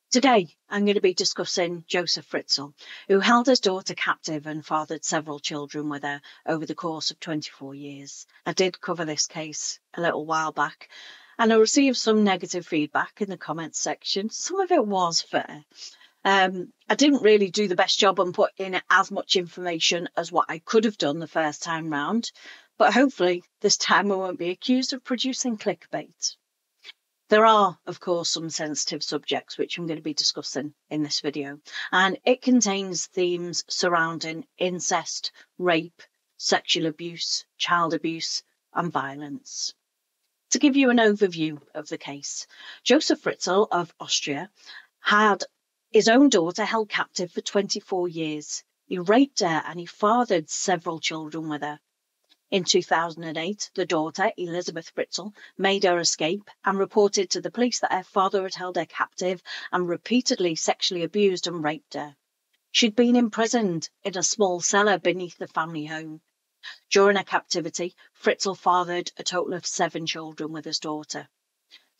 Today, I'm going to be discussing Josef Fritzl, who held his daughter captive and fathered several children with her over the course of 24 years. I did cover this case a little while back, and I received some negative feedback in the comments section. Some of it was fair. I didn't really do the best job on putting in as much information as what I could have done the first time round, but hopefully this time I won't be accused of producing clickbait. There are, of course, some sensitive subjects which I'm going to be discussing in this video, and it contains themes surrounding incest, rape, sexual abuse, child abuse, and violence. To give you an overview of the case, Josef Fritzl of Austria had his own daughter held captive for 24 years. He raped her and he fathered several children with her. In 2008, the daughter, Elisabeth Fritzl, made her escape and reported to the police that her father had held her captive and repeatedly sexually abused and raped her. She'd been imprisoned in a small cellar beneath the family home. During her captivity, Fritzl fathered a total of 7 children with his daughter.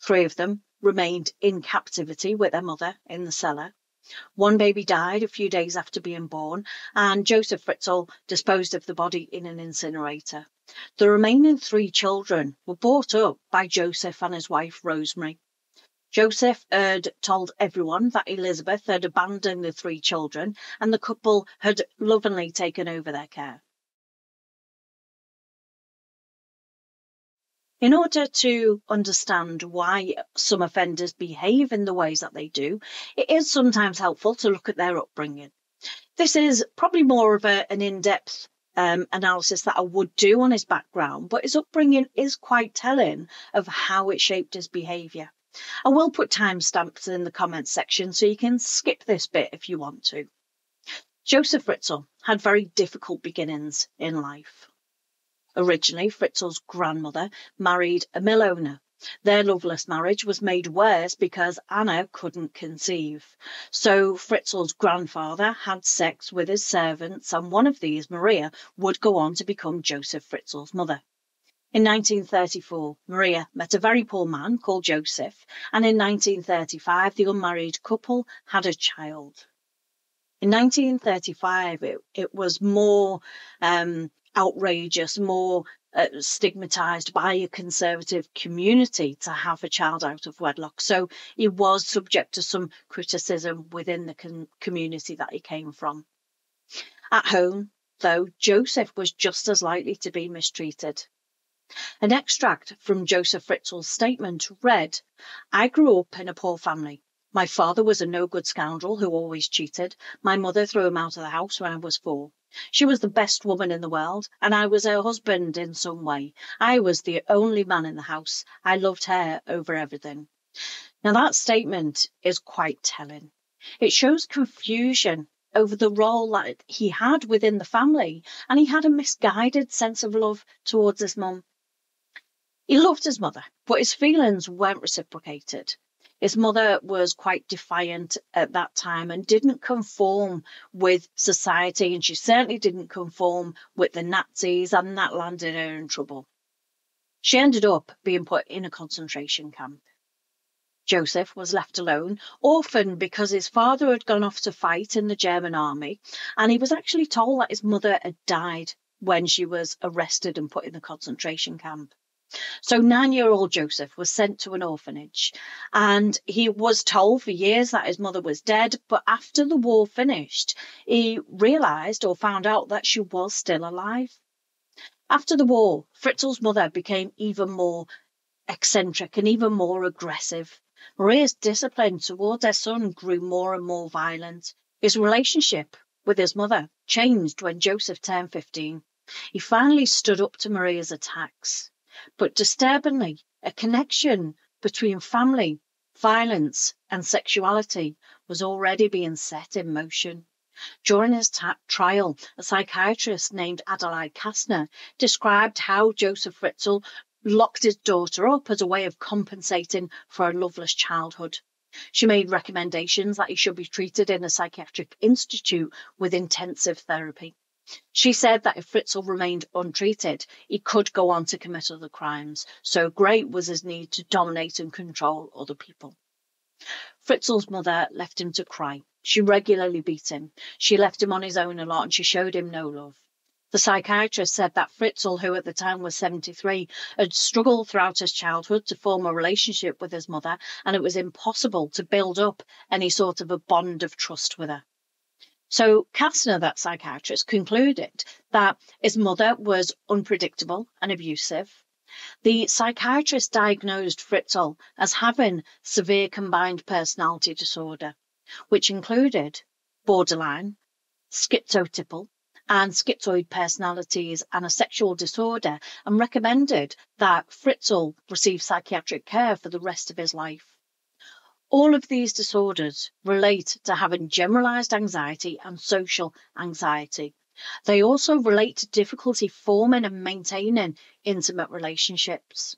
3 of them remained in captivity with their mother in the cellar. 1 baby died a few days after being born, and Josef Fritzl disposed of the body in an incinerator. The remaining 3 children were brought up by Josef and his wife, Rosemary. Josef had told everyone that Elisabeth had abandoned the 3 children, and the couple had lovingly taken over their care. In order to understand why some offenders behave in the ways that they do, it is sometimes helpful to look at their upbringing. This is probably more of an in-depth analysis that I would do on his background, but his upbringing is quite telling of how it shaped his behaviour. I will put timestamps in the comments section so you can skip this bit if you want to. Josef Fritzl had very difficult beginnings in life. Originally, Fritzl's grandmother married a mill owner. Their loveless marriage was made worse because Anna couldn't conceive. So Fritzl's grandfather had sex with his servants, and one of these, Maria, would go on to become Josef Fritzl's mother. In 1934, Maria met a very poor man called Josef, and in 1935, the unmarried couple had a child. In 1935, it was more outrageous, more stigmatized by a conservative community to have a child out of wedlock. So he was subject to some criticism within the community that he came from. At home, though, Josef was just as likely to be mistreated. An extract from Josef Fritzl's statement read, "I grew up in a poor family. My father was a no-good scoundrel who always cheated. My mother threw him out of the house when I was 4. She was the best woman in the world, and I was her husband in some way. I was the only man in the house. I loved her over everything." Now, that statement is quite telling. It shows confusion over the role that he had within the family, and he had a misguided sense of love towards his mum. He loved his mother, but his feelings weren't reciprocated. His mother was quite defiant at that time and didn't conform with society, and she certainly didn't conform with the Nazis, and that landed her in trouble. She ended up being put in a concentration camp. Josef was left alone, orphaned because his father had gone off to fight in the German army, and he was actually told that his mother had died when she was arrested and put in the concentration camp. So 9-year-old Josef was sent to an orphanage, and he was told for years that his mother was dead, but after the war finished, he realised or found out that she was still alive. After the war, Fritzl's mother became even more eccentric and even more aggressive. Maria's discipline towards her son grew more and more violent. His relationship with his mother changed when Josef turned 15. He finally stood up to Maria's attacks. But disturbingly, a connection between family, violence, and sexuality was already being set in motion. During his trial, a psychiatrist named Adelaide Kastner described how Josef Fritzl locked his daughter up as a way of compensating for a loveless childhood. She made recommendations that he should be treated in a psychiatric institute with intensive therapy. She said that if Fritzl remained untreated, he could go on to commit other crimes, so great was his need to dominate and control other people. Fritzl's mother left him to cry. She regularly beat him. She left him on his own a lot and she showed him no love. The psychiatrist said that Fritzl, who at the time was 73, had struggled throughout his childhood to form a relationship with his mother, and it was impossible to build up any sort of a bond of trust with her. So Kastner, that psychiatrist, concluded that his mother was unpredictable and abusive. The psychiatrist diagnosed Fritzl as having severe combined personality disorder, which included borderline, schizotypal, and schizoid personalities and a sexual disorder, and recommended that Fritzl receive psychiatric care for the rest of his life. All of these disorders relate to having generalized anxiety and social anxiety. They also relate to difficulty forming and maintaining intimate relationships.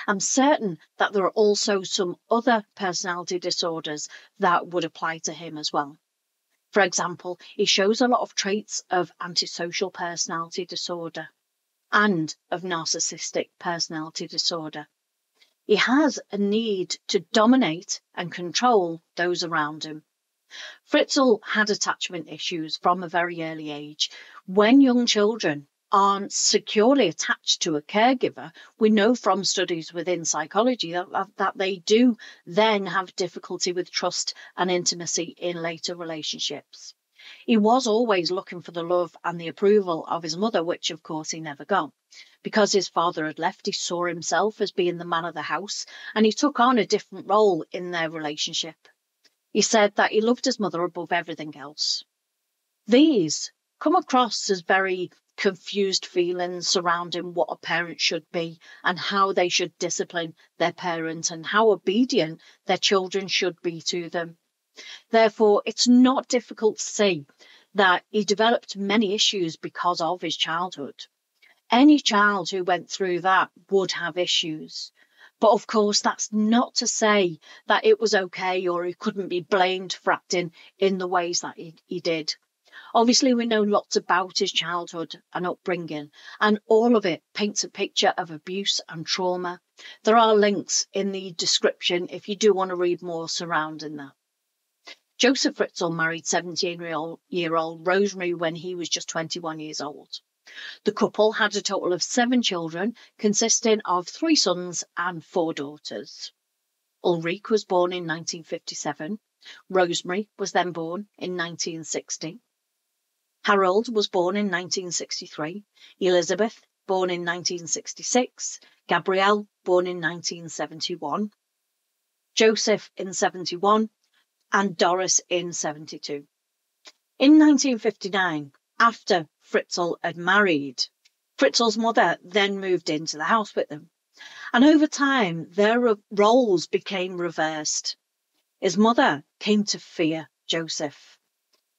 I'm certain that there are also some other personality disorders that would apply to him as well. For example, he shows a lot of traits of antisocial personality disorder and of narcissistic personality disorder. He has a need to dominate and control those around him. Fritzl had attachment issues from a very early age. When young children aren't securely attached to a caregiver, we know from studies within psychology that they do then have difficulty with trust and intimacy in later relationships. He was always looking for the love and the approval of his mother, which of course he never got. Because his father had left, he saw himself as being the man of the house, and he took on a different role in their relationship. He said that he loved his mother above everything else. These come across as very confused feelings surrounding what a parent should be and how they should discipline their parent and how obedient their children should be to them. Therefore, it's not difficult to see that he developed many issues because of his childhood. Any child who went through that would have issues. But of course, that's not to say that it was okay or he couldn't be blamed for acting in the ways that he did. Obviously, we know lots about his childhood and upbringing, and all of it paints a picture of abuse and trauma. There are links in the description if you do want to read more surrounding that. Josef Fritzl married 17-year-old Rosemary when he was just 21 years old. The couple had a total of 7 children, consisting of 3 sons and 4 daughters. Ulrich was born in 1957. Rosemary was then born in 1960. Harold was born in 1963. Elisabeth, born in 1966. Gabrielle, born in 1971. Joseph in 71. And Doris in 72. In 1959, after Fritzl had married, Fritzl's mother then moved into the house with them. And over time, their roles became reversed. His mother came to fear Joseph.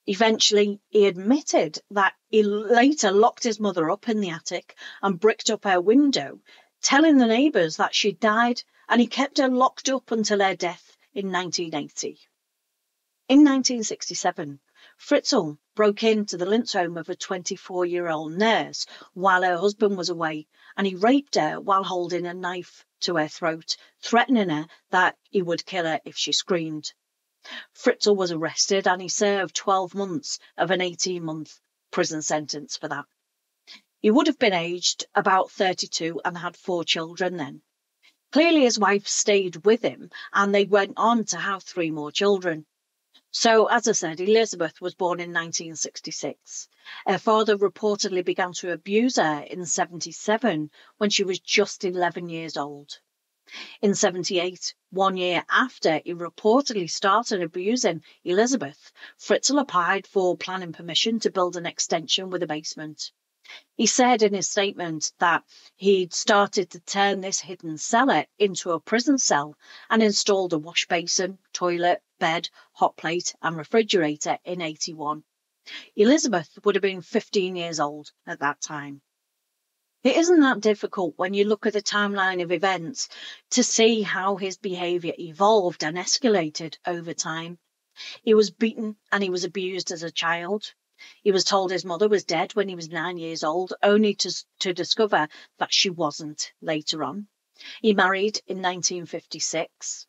Eventually, he admitted that he later locked his mother up in the attic and bricked up her window, telling the neighbours that she died, and he kept her locked up until her death in 1980. In 1967, Fritzl broke into the Linz home of a 24-year-old nurse while her husband was away, and he raped her while holding a knife to her throat, threatening her that he would kill her if she screamed. Fritzl was arrested and he served 12 months of an 18-month prison sentence for that. He would have been aged about 32 and had 4 children then. Clearly his wife stayed with him and they went on to have 3 more children. So, as I said, Elisabeth was born in 1966. Her father reportedly began to abuse her in 77 when she was just 11 years old. In 78, 1 year after he reportedly started abusing Elisabeth, Fritzl applied for planning permission to build an extension with a basement. He said in his statement that he'd started to turn this hidden cellar into a prison cell and installed a wash basin, toilet, bed, hot plate and refrigerator in 81. Elisabeth would have been 15 years old at that time. It isn't that difficult when you look at the timeline of events to see how his behaviour evolved and escalated over time. He was beaten and he was abused as a child. He was told his mother was dead when he was 9 years old, only to discover that she wasn't later on. He married in 1956.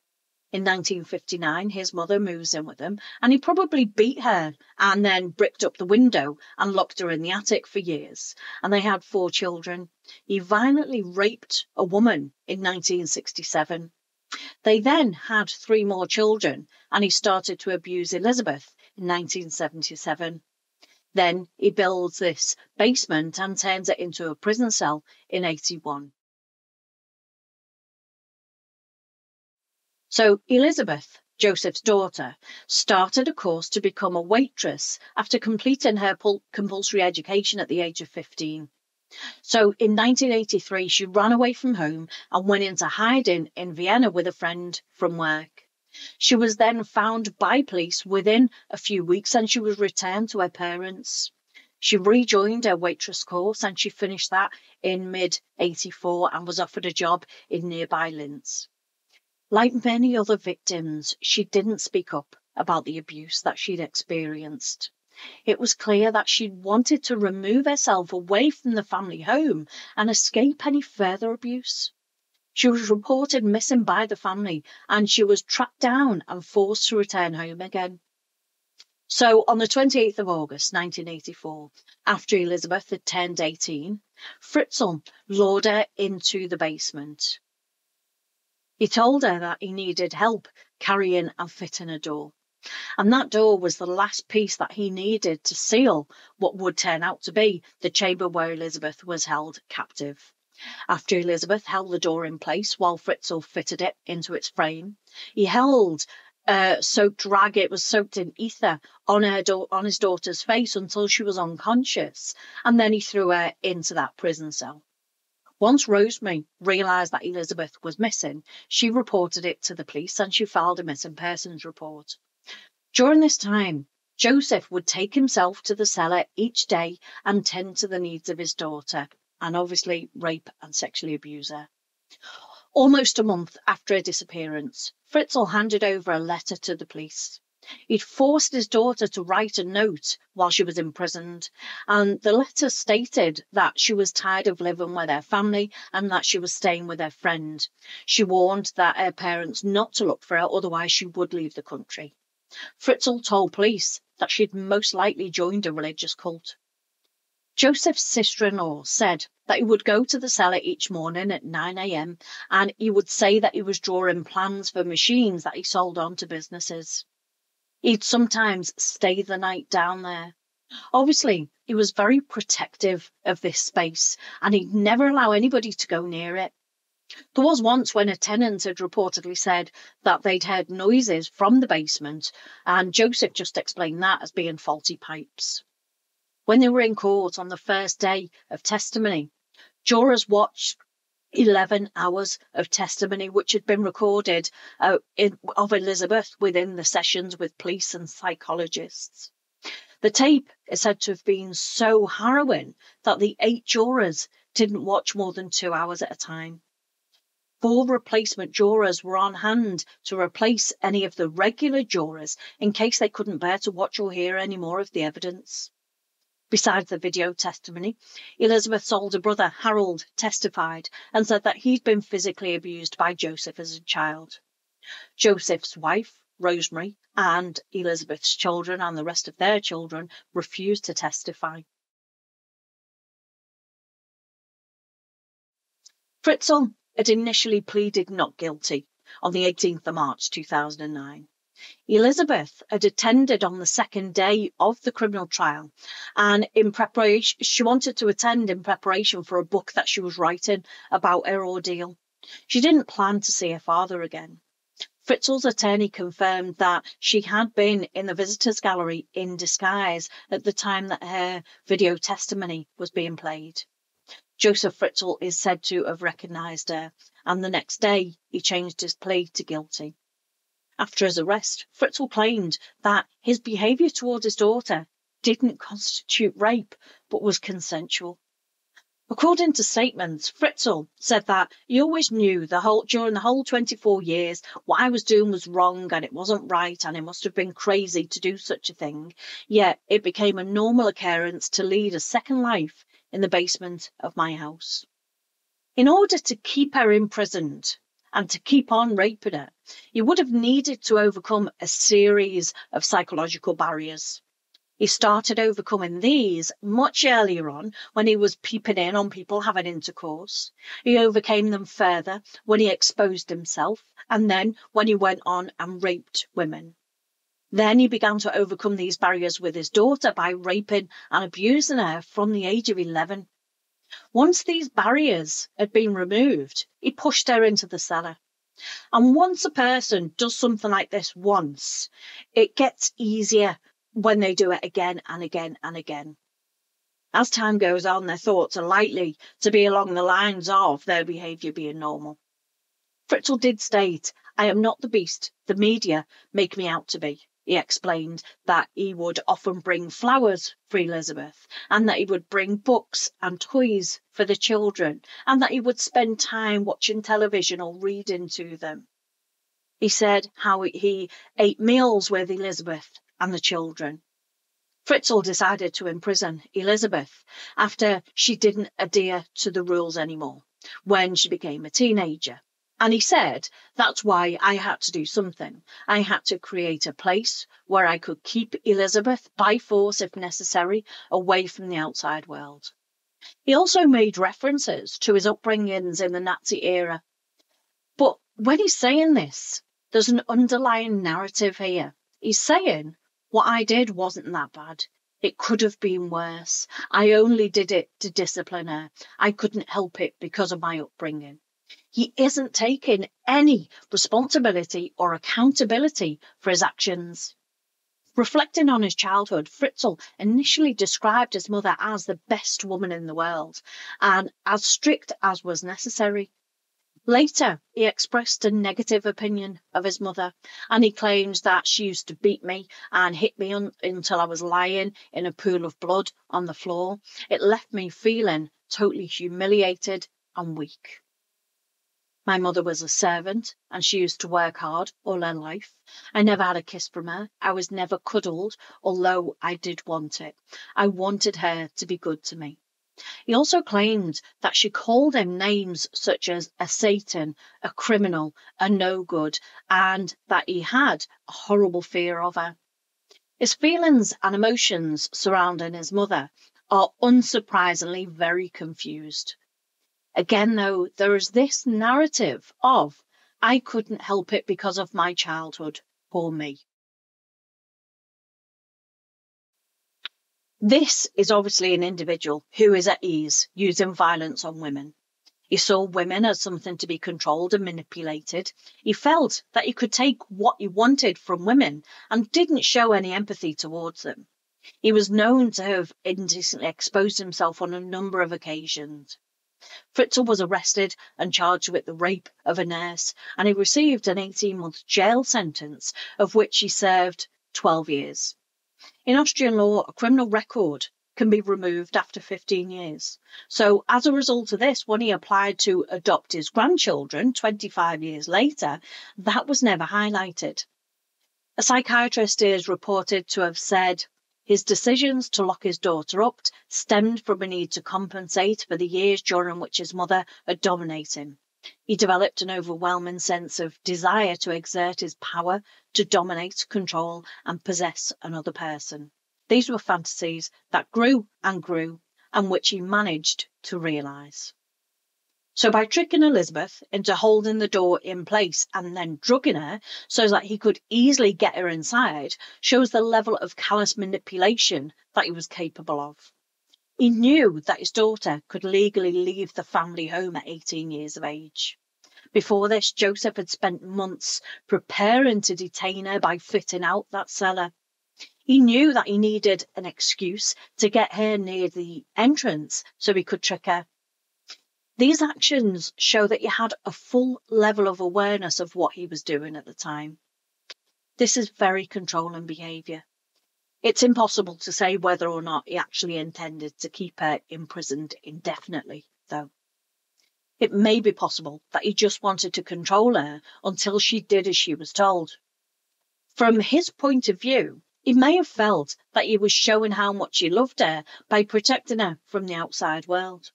In 1959, his mother moves in with him, and he probably beat her and then bricked up the window and locked her in the attic for years. And they had 4 children. He violently raped a woman in 1967. They then had 3 more children, and he started to abuse Elisabeth in 1977. Then he builds this basement and turns it into a prison cell in 81. So Elisabeth, Joseph's daughter, started a course to become a waitress after completing her compulsory education at the age of 15. So in 1983, she ran away from home and went into hiding in Vienna with a friend from work. She was then found by police within a few weeks, and she was returned to her parents. She rejoined her waitress course, and she finished that in mid-84 and was offered a job in nearby Linz. Like many other victims, she didn't speak up about the abuse that she'd experienced. It was clear that she wanted to remove herself away from the family home and escape any further abuse. She was reported missing by the family, and she was tracked down and forced to return home again. So on the 28th of August 1984, after Elisabeth had turned 18, Fritzl lured her into the basement. He told her that he needed help carrying and fitting a door. And that door was the last piece that he needed to seal what would turn out to be the chamber where Elisabeth was held captive. After Elisabeth held the door in place while Fritzl fitted it into its frame, he held soaked rag, it was soaked in ether, on his daughter's face until she was unconscious, and then he threw her into that prison cell. Once Rosemary realised that Elisabeth was missing, she reported it to the police and she filed a missing persons report. During this time, Josef would take himself to the cellar each day and tend to the needs of his daughter, and obviously rape and sexually abuse her. Almost a month after her disappearance, Fritzl handed over a letter to the police. He'd forced his daughter to write a note while she was imprisoned, and the letter stated that she was tired of living with her family and that she was staying with her friend. She warned that her parents not to look for her, otherwise she would leave the country. Fritzl told police that she'd most likely joined a religious cult. Josef's sister-in-law said that he would go to the cellar each morning at 9 a.m. and he would say that he was drawing plans for machines that he sold on to businesses. He'd sometimes stay the night down there. Obviously, he was very protective of this space and he'd never allow anybody to go near it. There was once when a tenant had reportedly said that they'd heard noises from the basement, and Josef just explained that as being faulty pipes. When they were in court on the first day of testimony, jurors watched 11 hours of testimony, which had been recorded of Elisabeth within the sessions with police and psychologists. The tape is said to have been so harrowing that the 8 jurors didn't watch more than 2 hours at a time. 4 replacement jurors were on hand to replace any of the regular jurors in case they couldn't bear to watch or hear any more of the evidence. Besides the video testimony, Elisabeth's older brother, Harold, testified and said that he'd been physically abused by Josef as a child. Josef's wife, Rosemary, and Elisabeth's children and the rest of their children refused to testify. Fritzl had initially pleaded not guilty on the 18th of March 2009. Elisabeth had attended on the second day of the criminal trial, and she wanted to attend in preparation for a book that she was writing about her ordeal. She didn't plan to see her father again. Fritzl's attorney confirmed that she had been in the visitors' gallery in disguise at the time that her video testimony was being played. Josef Fritzl is said to have recognised her, and the next day he changed his plea to guilty. After his arrest, Fritzl claimed that his behaviour towards his daughter didn't constitute rape, but was consensual. According to statements, Fritzl said that he always knew during the whole 24 years what I was doing was wrong and it wasn't right and I must have been crazy to do such a thing, yet it became a normal occurrence to lead a second life in the basement of my house. In order to keep her imprisoned and to keep on raping her, he would have needed to overcome a series of psychological barriers. He started overcoming these much earlier on when he was peeping in on people having intercourse. He overcame them further when he exposed himself, and then when he went on and raped women. Then he began to overcome these barriers with his daughter by raping and abusing her from the age of 11. Once these barriers had been removed, he pushed her into the cellar. And once a person does something like this once, it gets easier when they do it again and again and again. As time goes on, their thoughts are likely to be along the lines of their behaviour being normal. Fritzl did state, "I am not the beast the media make me out to be." He explained that he would often bring flowers for Elisabeth, and that he would bring books and toys for the children, and that he would spend time watching television or reading to them. He said how he ate meals with Elisabeth and the children. Fritzl decided to imprison Elisabeth after she didn't adhere to the rules anymore when she became a teenager. And he said, "That's why I had to do something. I had to create a place where I could keep Elisabeth by force, if necessary, away from the outside world." He also made references to his upbringings in the Nazi era. But when he's saying this, there's an underlying narrative here. He's saying, what I did wasn't that bad. It could have been worse. I only did it to discipline her. I couldn't help it because of my upbringing. He isn't taking any responsibility or accountability for his actions. Reflecting on his childhood, Fritzl initially described his mother as the best woman in the world and as strict as was necessary. Later, he expressed a negative opinion of his mother, and he claims that she used to beat me and hit me until I was lying in a pool of blood on the floor. It left me feeling totally humiliated and weak. My mother was a servant, and she used to work hard all her life. I never had a kiss from her. I was never cuddled, although I did want it. I wanted her to be good to me. He also claimed that she called him names such as a Satan, a criminal, a no-good, and that he had a horrible fear of her. His feelings and emotions surrounding his mother are unsurprisingly very confused. Again, though, there is this narrative of, I couldn't help it because of my childhood, poor me. This is obviously an individual who is at ease using violence on women. He saw women as something to be controlled and manipulated. He felt that he could take what he wanted from women and didn't show any empathy towards them. He was known to have indecently exposed himself on a number of occasions. Fritzl was arrested and charged with the rape of a nurse, and he received an 18-month jail sentence, of which he served 12 years. In Austrian law, a criminal record can be removed after 15 years. So as a result of this, when he applied to adopt his grandchildren 25 years later, that was never highlighted. A psychiatrist is reported to have said, his decisions to lock his daughter up stemmed from a need to compensate for the years during which his mother had dominated him. He developed an overwhelming sense of desire to exert his power to dominate, control, and possess another person. These were fantasies that grew and grew, and which he managed to realise. So by tricking Elisabeth into holding the door in place and then drugging her so that he could easily get her inside shows the level of callous manipulation that he was capable of. He knew that his daughter could legally leave the family home at 18 years of age. Before this, Josef had spent months preparing to detain her by fitting out that cellar. He knew that he needed an excuse to get her near the entrance so he could trick her. These actions show that he had a full level of awareness of what he was doing at the time. This is very controlling behaviour. It's impossible to say whether or not he actually intended to keep her imprisoned indefinitely, though. It may be possible that he just wanted to control her until she did as she was told. From his point of view, he may have felt that he was showing how much he loved her by protecting her from the outside world.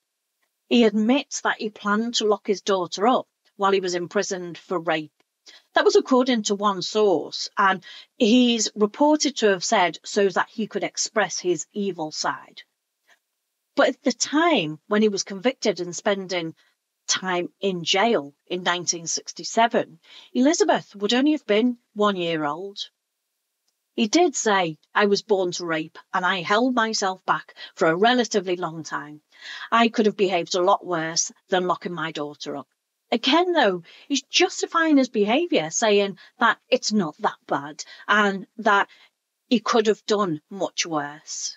He admits that he planned to lock his daughter up while he was imprisoned for rape. That was according to one source, and he's reported to have said so that he could express his evil side. But at the time when he was convicted and spending time in jail in 1967, Elisabeth would only have been 1 year old. He did say, "I was born to rape and I held myself back for a relatively long time. I could have behaved a lot worse than locking my daughter up." Again, though, he's justifying his behaviour, saying that it's not that bad and that he could have done much worse.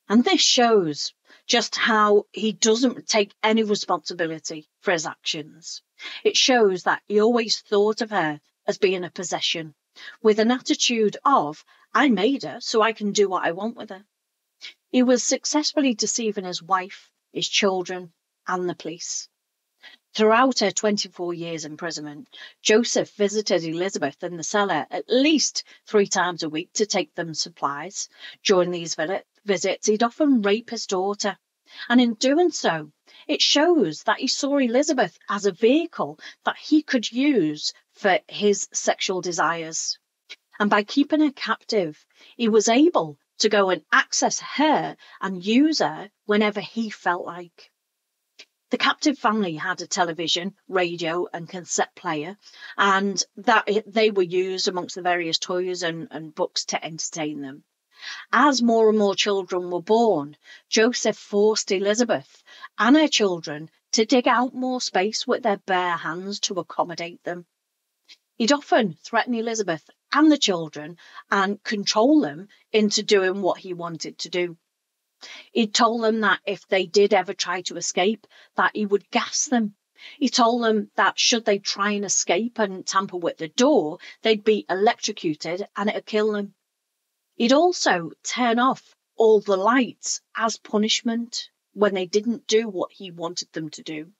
And this shows just how he doesn't take any responsibility for his actions. It shows that he always thought of her as being a possession, with an attitude of, "I made her, so I can do what I want with her." He was successfully deceiving his wife, his children, and the police. Throughout her 24 years imprisonment, Josef visited Elisabeth in the cellar at least 3 times a week to take them supplies. During these visits, he'd often rape his daughter. And in doing so, it shows that he saw Elisabeth as a vehicle that he could use for his sexual desires. And by keeping her captive, he was able to go and access her and use her whenever he felt like. The captive family had a television, radio and cassette player, and that they were used amongst the various toys and books to entertain them. As more and more children were born, Josef forced Elisabeth and her children to dig out more space with their bare hands to accommodate them. He'd often threaten Elisabeth and the children and control them into doing what he wanted to do. He told them that if they did ever try to escape, that he would gas them. He told them that should they try and escape and tamper with the door, they'd be electrocuted and it'd kill them. He'd also turn off all the lights as punishment when they didn't do what he wanted them to do.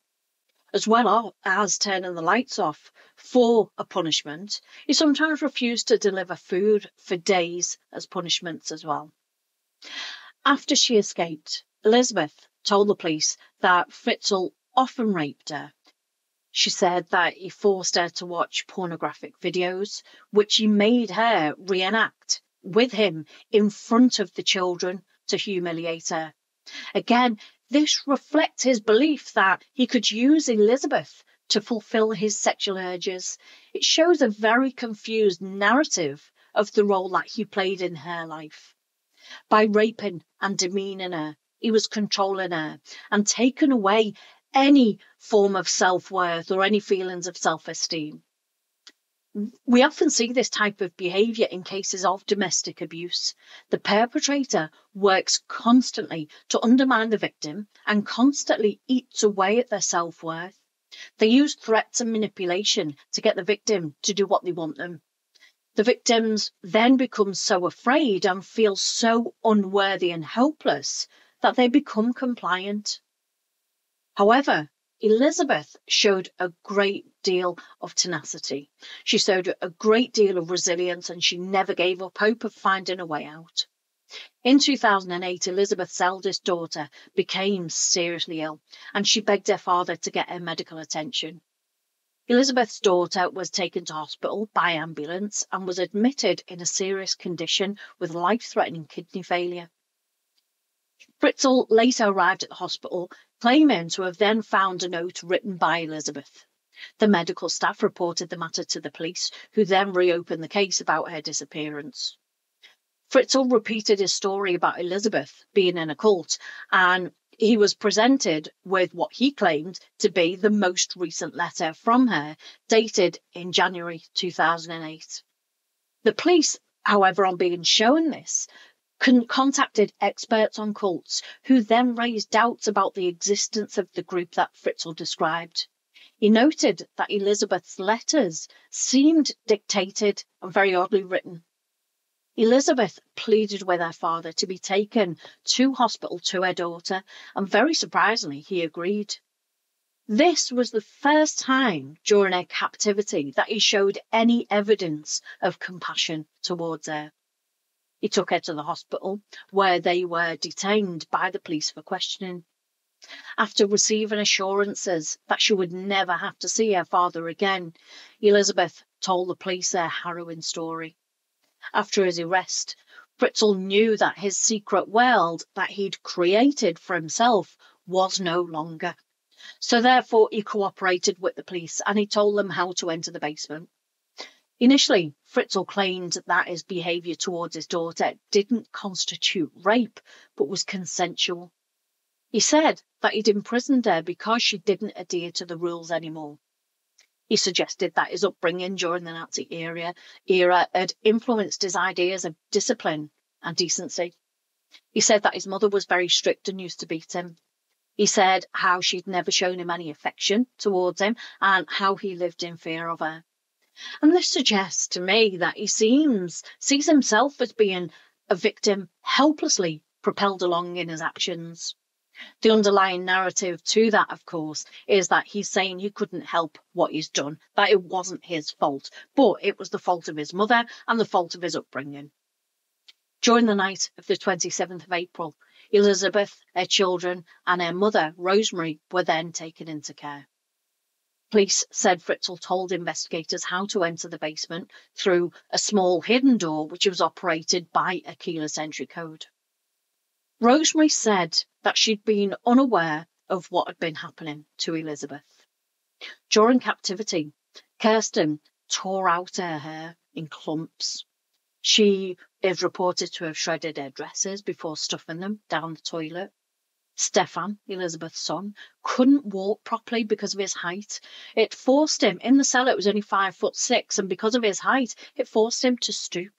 As well as turning the lights off for a punishment, he sometimes refused to deliver food for days as punishments as well. After she escaped, Elisabeth told the police that Fritzl often raped her. She said that he forced her to watch pornographic videos, which he made her reenact with him in front of the children to humiliate her. Again, this reflects his belief that he could use Elisabeth to fulfill his sexual urges. It shows a very confused narrative of the role that he played in her life. By raping and demeaning her, he was controlling her and taking away any form of self-worth or any feelings of self-esteem. We often see this type of behaviour in cases of domestic abuse. The perpetrator works constantly to undermine the victim and constantly eats away at their self-worth. They use threats and manipulation to get the victim to do what they want them. The victims then become so afraid and feel so unworthy and helpless that they become compliant. However, Elisabeth showed a great deal of tenacity. She showed a great deal of resilience and she never gave up hope of finding a way out. In 2008, Elisabeth's eldest daughter became seriously ill and she begged her father to get her medical attention. Elisabeth's daughter was taken to hospital by ambulance and was admitted in a serious condition with life-threatening kidney failure. Fritzl later arrived at the hospital, claiming to have then found a note written by Elisabeth. The medical staff reported the matter to the police, who then reopened the case about her disappearance. Fritzl repeated his story about Elisabeth being in a cult, and he was presented with what he claimed to be the most recent letter from her, dated in January 2008. The police, however, on being shown this, contacted experts on cults, who then raised doubts about the existence of the group that Fritzl described. He noted that Elisabeth's letters seemed dictated and very oddly written. Elisabeth pleaded with her father to be taken to hospital to her daughter, and very surprisingly, he agreed. This was the first time during her captivity that he showed any evidence of compassion towards her. He took her to the hospital, where they were detained by the police for questioning. After receiving assurances that she would never have to see her father again, Elisabeth told the police their harrowing story. After his arrest, Fritzl knew that his secret world that he'd created for himself was no longer. So therefore he cooperated with the police and he told them how to enter the basement. Initially, Fritzl claimed that his behaviour towards his daughter didn't constitute rape, but was consensual. He said that he'd imprisoned her because she didn't adhere to the rules anymore. He suggested that his upbringing during the Nazi era had influenced his ideas of discipline and decency. He said that his mother was very strict and used to beat him. He said how she'd never shown him any affection towards him and how he lived in fear of her. And this suggests to me that he sees himself as being a victim helplessly propelled along in his actions. The underlying narrative to that, of course, is that he's saying he couldn't help what he's done, that it wasn't his fault, but it was the fault of his mother and the fault of his upbringing. During the night of the 27th of April, Elisabeth, her children, and her mother, Rosemary, were then taken into care. Police said Fritzl told investigators how to enter the basement through a small hidden door which was operated by a keyless entry code. Rosemary said that she'd been unaware of what had been happening to Elisabeth. During captivity, Kirsten tore out her hair in clumps. She is reported to have shredded her dresses before stuffing them down the toilet. Stefan, Elisabeth's son, couldn't walk properly because of his height. It forced him, in the cellar it was only 5'6", and because of his height, it forced him to stoop.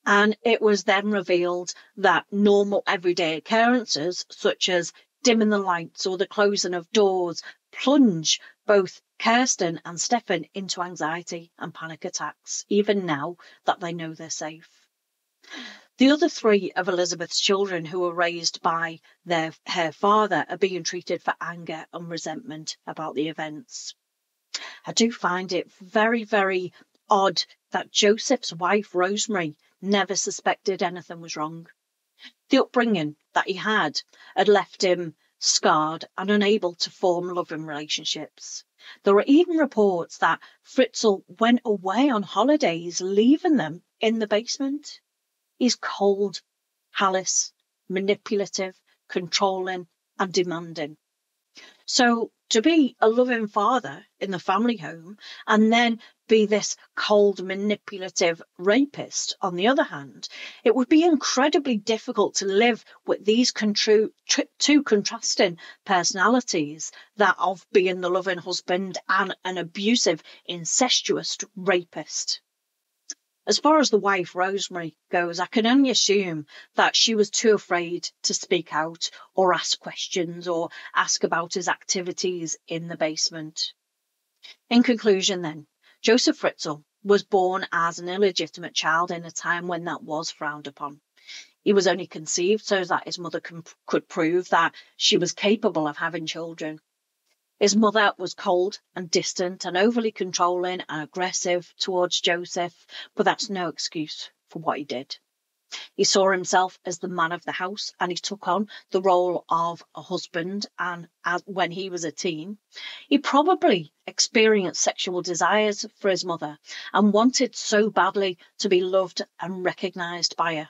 And it was then revealed that normal everyday occurrences, such as dimming the lights or the closing of doors, plunge both Kirsten and Stefan into anxiety and panic attacks, even now that they know they're safe. The other three of Elisabeth's children who were raised by her father are being treated for anger and resentment about the events. I do find it very, very odd that Josef's wife, Rosemary, never suspected anything was wrong. The upbringing that he had left him scarred and unable to form loving relationships. There are even reports that Fritzl went away on holidays, leaving them in the basement. He's cold, callous, manipulative, controlling, and demanding. So to be a loving father in the family home and then be this cold, manipulative rapist, on the other hand, it would be incredibly difficult to live with these two contrasting personalities, that of being the loving husband and an abusive, incestuous rapist. As far as the wife, Rosemary, goes, I can only assume that she was too afraid to speak out or ask questions or ask about his activities in the basement. In conclusion, then, Josef Fritzl was born as an illegitimate child in a time when that was frowned upon. He was only conceived so that his mother could prove that she was capable of having children. His mother was cold and distant and overly controlling and aggressive towards Josef, but that's no excuse for what he did. He saw himself as the man of the house and he took on the role of a husband, and when he was a teen, he probably experienced sexual desires for his mother and wanted so badly to be loved and recognised by her.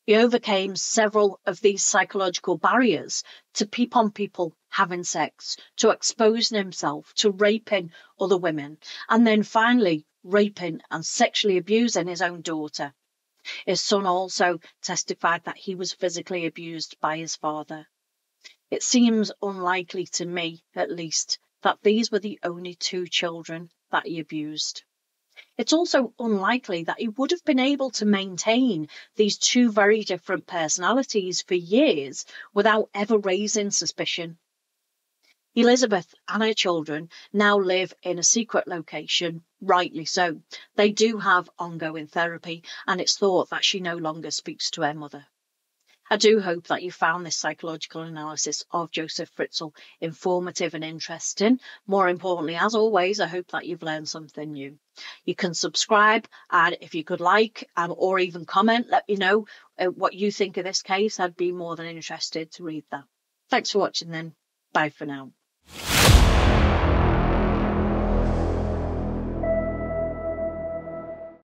He overcame several of these psychological barriers to peep on people having sex, to exposing himself to raping other women, and then finally raping and sexually abusing his own daughter. His son also testified that he was physically abused by his father. It seems unlikely to me, at least, that these were the only two children that he abused. It's also unlikely that he would have been able to maintain these two very different personalities for years without ever raising suspicion. Elisabeth and her children now live in a secret location, rightly so. They do have ongoing therapy, and it's thought that she no longer speaks to her mother. I do hope that you found this psychological analysis of Josef Fritzl informative and interesting. More importantly, as always, I hope that you've learned something new. You can subscribe, and if you could like or even comment, let me know what you think of this case. I'd be more than interested to read that. Thanks for watching then. Bye for now.